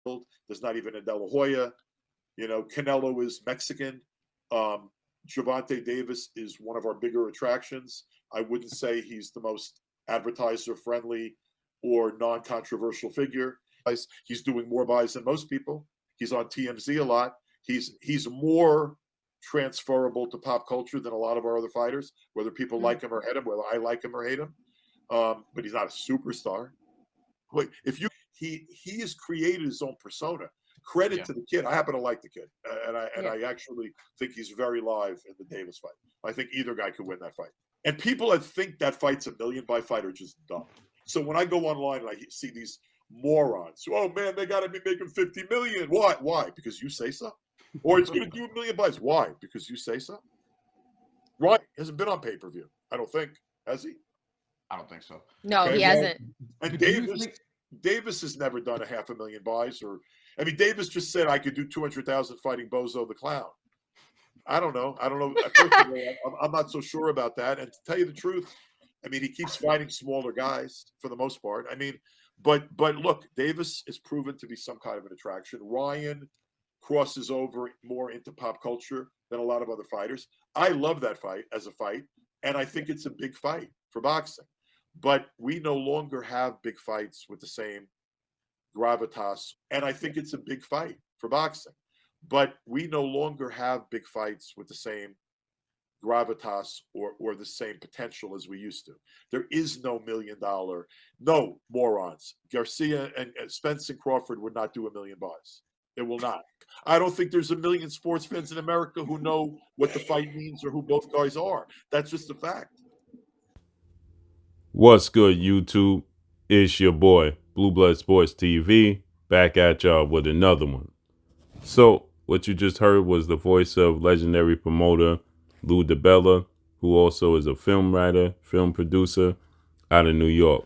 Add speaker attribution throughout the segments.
Speaker 1: There's not even a De La Hoya. Canelo is Mexican. Gervonta Davis is one of our bigger attractions. I wouldn't say he's the most advertiser-friendly or non-controversial figure. He's doing more buys than most people. He's on TMZ a lot. He's more transferable to pop culture than a lot of our other fighters, whether people like him or hate him, whether I like him or hate him. But he's not a superstar. He has created his own persona. Credit to the kid. I happen to like the kid, and I actually think he's very live in the Davis fight. I think either guy could win that fight. And people that think that fight's $1 million buy fight are just dumb. So when I go online and I see these morons, oh man, they got to be making 50 million. Why? Why? Because you say so. Or it's going to do $1 million buys. Why? Because you say so. Right? He hasn't been on pay-per-view. I don't think, has he?
Speaker 2: I don't think so.
Speaker 3: No, okay, he hasn't.
Speaker 1: And Davis has never done a 500,000 buys, Davis just said I could do 200,000 fighting Bozo the Clown. I don't know. I'm not so sure about that. And to tell you the truth, he keeps fighting smaller guys for the most part. But look, Davis is proven to be some kind of an attraction. Ryan crosses over more into pop culture than a lot of other fighters. I love that fight as a fight, and I think it's a big fight for boxing. But we no longer have big fights with the same gravitas, and I think it's a big fight for boxing. But we no longer have big fights with the same gravitas or the same potential as we used to. There is no $1 million. No, morons. Garcia and Spence and Crawford would not do $1 million buys. It will not. I don't think there's 1 million sports fans in America who know what the fight means or who both guys are. That's just a fact.
Speaker 4: What's good, YouTube? It's your boy, Blue Blood Sports TV, back at y'all with another one. So, what you just heard was the voice of legendary promoter Lou Dibella, who also is a film writer, film producer out of New York.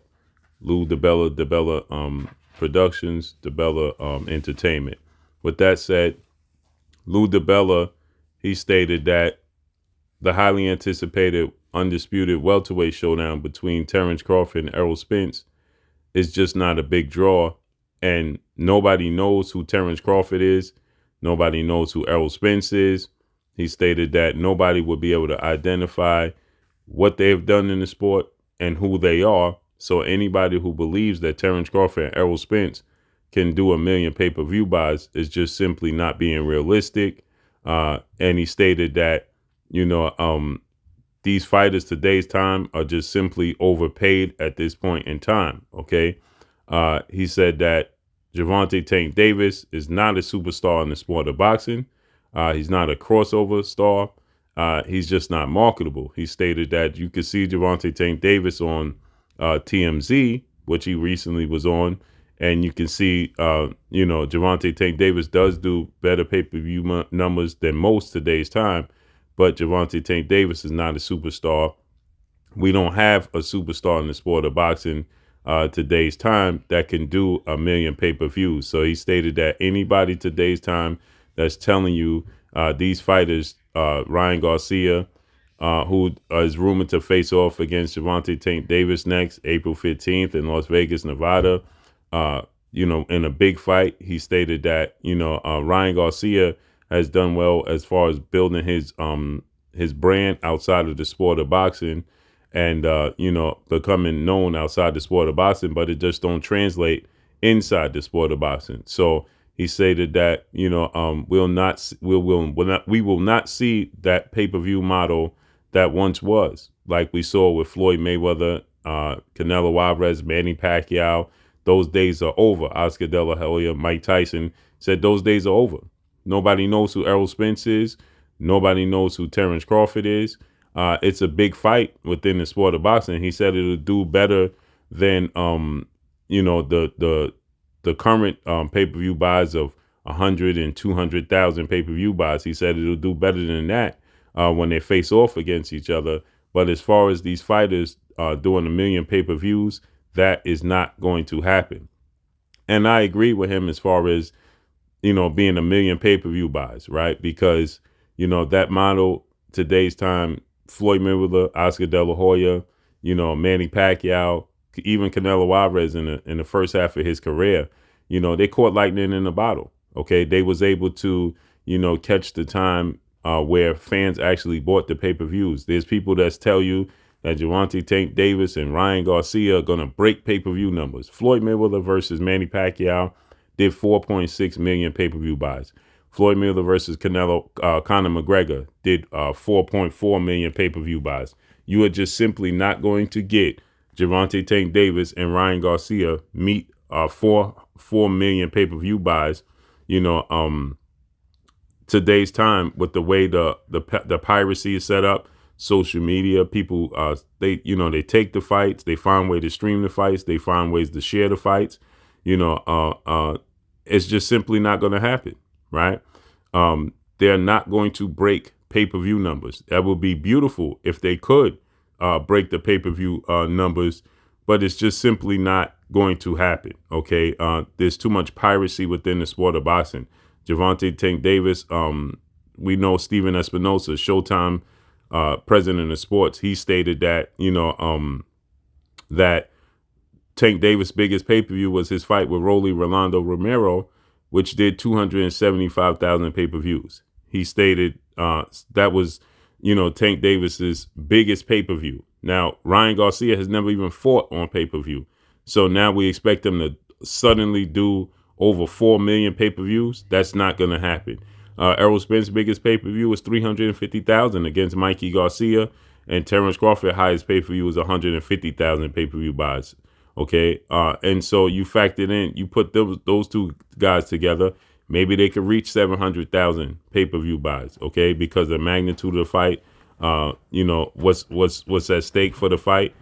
Speaker 4: Lou Dibella Productions, Dibella Entertainment. With that said, Lou Dibella, he stated that the highly anticipated undisputed welterweight showdown between Terence Crawford and Errol Spence is just not a big draw, and nobody knows who Terence Crawford is. Nobody knows who Errol Spence is. He stated that nobody would be able to identify what they've done in the sport and who they are. So anybody who believes that Terence Crawford and Errol Spence can do 1 million pay-per-view buys is just simply not being realistic. And he stated that, these fighters today's time are just simply overpaid at this point in time. Okay. He said that Gervonta Tank Davis is not a superstar in the sport of boxing. He's not a crossover star. He's just not marketable. He stated that you could see Gervonta Tank Davis on TMZ, which he recently was on, and you can see, Gervonta Tank Davis does do better pay-per-view numbers than most today's time, but Gervonta Tank Davis is not a superstar. We don't have a superstar in the sport of boxing today's time that can do 1 million pay-per-views. So he stated that anybody today's time that's telling you these fighters, Ryan Garcia, who is rumored to face off against Gervonta Tank Davis next April 15th in Las Vegas, Nevada, in a big fight. He stated that, Ryan Garcia has done well as far as building his brand outside of the sport of boxing and, becoming known outside the sport of boxing, but it just don't translate inside the sport of boxing. So he stated that, we will not see that pay-per-view model that once was, like we saw with Floyd Mayweather, Canelo Alvarez, Manny Pacquiao. Those days are over. Oscar De La Hoya, Mike Tyson said those days are over. Nobody knows who Errol Spence is. Nobody knows who Terence Crawford is. It's a big fight within the sport of boxing. He said it'll do better than, the current pay-per-view buys of 100 and 200,000 pay-per-view buys. He said it'll do better than that when they face off against each other. But as far as these fighters doing 1 million pay-per-views, that is not going to happen. And I agree with him as far as, being 1 million pay-per-view buys, right? Because, that model today's time, Floyd Mayweather, Oscar De La Hoya, Manny Pacquiao, even Canelo Alvarez in the first half of his career, they caught lightning in a bottle. Okay, they was able to, catch the time where fans actually bought the pay-per-views. There's people that tell you that Gervonta Tank Davis and Ryan Garcia are gonna break pay-per-view numbers. Floyd Mayweather versus Manny Pacquiao did 4.6 million pay-per-view buys. Floyd Mayweather versus Conor McGregor did 4.4 million pay-per-view buys. You are just simply not going to get Gervonta Tank Davis and Ryan Garcia meet 4 million pay-per-view buys. Today's time with the way the piracy is set up, social media, people they take the fights, they find ways to stream the fights, they find ways to share the fights. It's just simply not going to happen, right? They're not going to break pay-per-view numbers. That would be beautiful if they could break the pay-per-view numbers, but it's just simply not going to happen. Okay, there's too much piracy within the sport of boxing. Gervonta Tank Davis, we know Steven Espinosa, Showtime president of sports. He stated that that Tank Davis' biggest pay-per-view was his fight with Rolando Romero, which did 275,000 pay-per-views. He stated that was, Tank Davis's biggest pay-per-view. Now, Ryan Garcia has never even fought on pay-per-view. So now we expect him to suddenly do over 4 million pay-per-views. That's not going to happen. Errol Spence's biggest pay-per-view was 350,000 against Mikey Garcia, and Terrence Crawford highest pay-per-view was 150,000 pay-per-view buys. Okay, and so you factored in, you put those two guys together, maybe they could reach 700,000 pay-per-view buys. Okay, because the magnitude of the fight, what's at stake for the fight.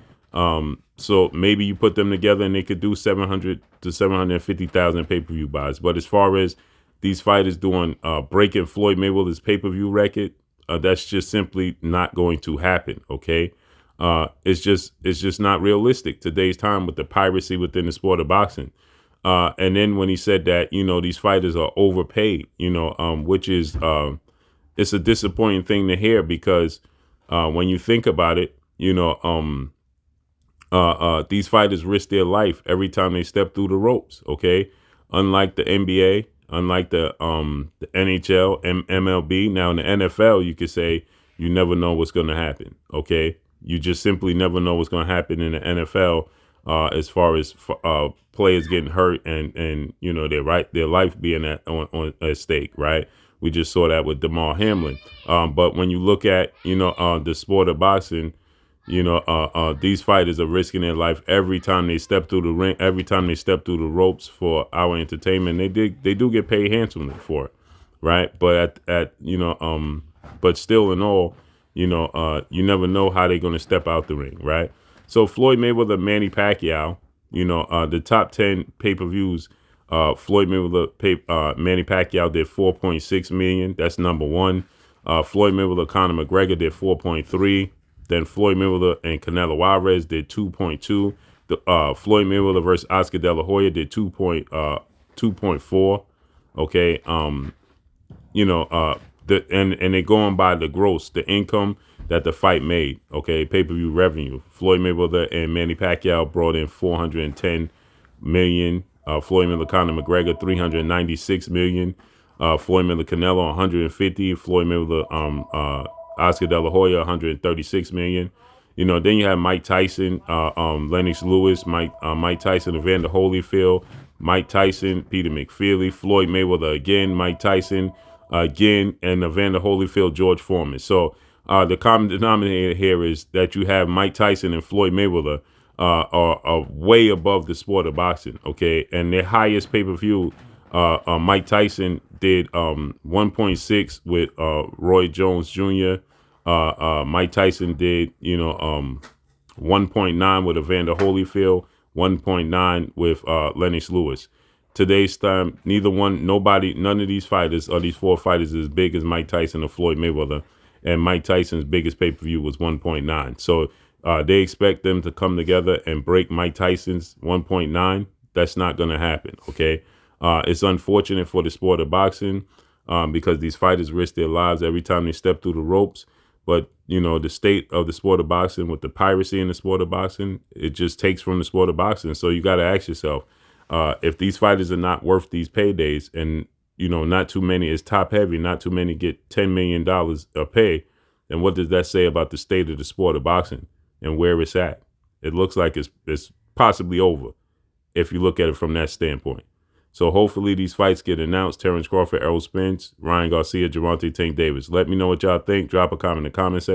Speaker 4: So maybe you put them together and they could do 700 to 750,000 pay-per-view buys. But as far as these fighters doing breaking Floyd Mayweather's pay-per-view record, that's just simply not going to happen. Okay. It's just not realistic today's time with the piracy within the sport of boxing. And then when he said that, these fighters are overpaid, which is it's a disappointing thing to hear, because when you think about it, these fighters risk their life every time they step through the ropes. Okay, unlike the NBA, unlike the NHL, MLB. Now in the NFL, you could say you never know what's going to happen. Okay. You just simply never know what's going to happen in the NFL as far as players getting hurt and their life being on at stake, right? We just saw that with Damar Hamlin. But when you look at the sport of boxing, these fighters are risking their life every time they step through the ring, every time they step through the ropes for our entertainment. They do get paid handsomely for it, right? But but still in all, you never know how they're going to step out the ring, right? So Floyd Mayweather, Manny Pacquiao, the top 10 pay-per-views, Floyd Mayweather, Manny Pacquiao did 4.6 million. That's number one. Floyd Mayweather, Conor McGregor did 4.3. Then Floyd Mayweather and Canelo Alvarez did 2.2. Floyd Mayweather versus Oscar De La Hoya did 2.4. Okay. And they're going by the gross, the income that the fight made. Okay, pay-per-view revenue. Floyd Mayweather and Manny Pacquiao brought in 410 million. Floyd Mayweather, Conor McGregor, 396 million. Floyd Mayweather, Canelo, 150. Floyd Mayweather, Oscar De La Hoya, 136 million. Then you have Mike Tyson, Lennox Lewis, Mike Tyson, Evander Holyfield, Mike Tyson, Peter McFeely, Floyd Mayweather again, Mike Tyson again, and Evander Holyfield, George Foreman. So the common denominator here is that you have Mike Tyson and Floyd Mayweather are way above the sport of boxing. Okay, and their highest pay-per-view, Mike Tyson did 1.6 with Roy Jones Jr. Mike Tyson did 1.9 with Evander Holyfield, 1.9 with Lennox Lewis. Today's time, none of these fighters or these four fighters is as big as Mike Tyson or Floyd Mayweather, and Mike Tyson's biggest pay-per-view was 1.9. So they expect them to come together and break Mike Tyson's 1.9. That's not going to happen. Okay, it's unfortunate for the sport of boxing because these fighters risk their lives every time they step through the ropes. But, the state of the sport of boxing with the piracy in the sport of boxing, it just takes from the sport of boxing. So you got to ask yourself, If these fighters are not worth these paydays, and not too many is top heavy, not too many get $10 million a pay, then what does that say about the state of the sport of boxing and where it's at? It looks like it's possibly over if you look at it from that standpoint. So hopefully these fights get announced. Terrence Crawford, Errol Spence, Ryan Garcia, Gervonta Tank Davis. Let me know what y'all think. Drop a comment in the comment section.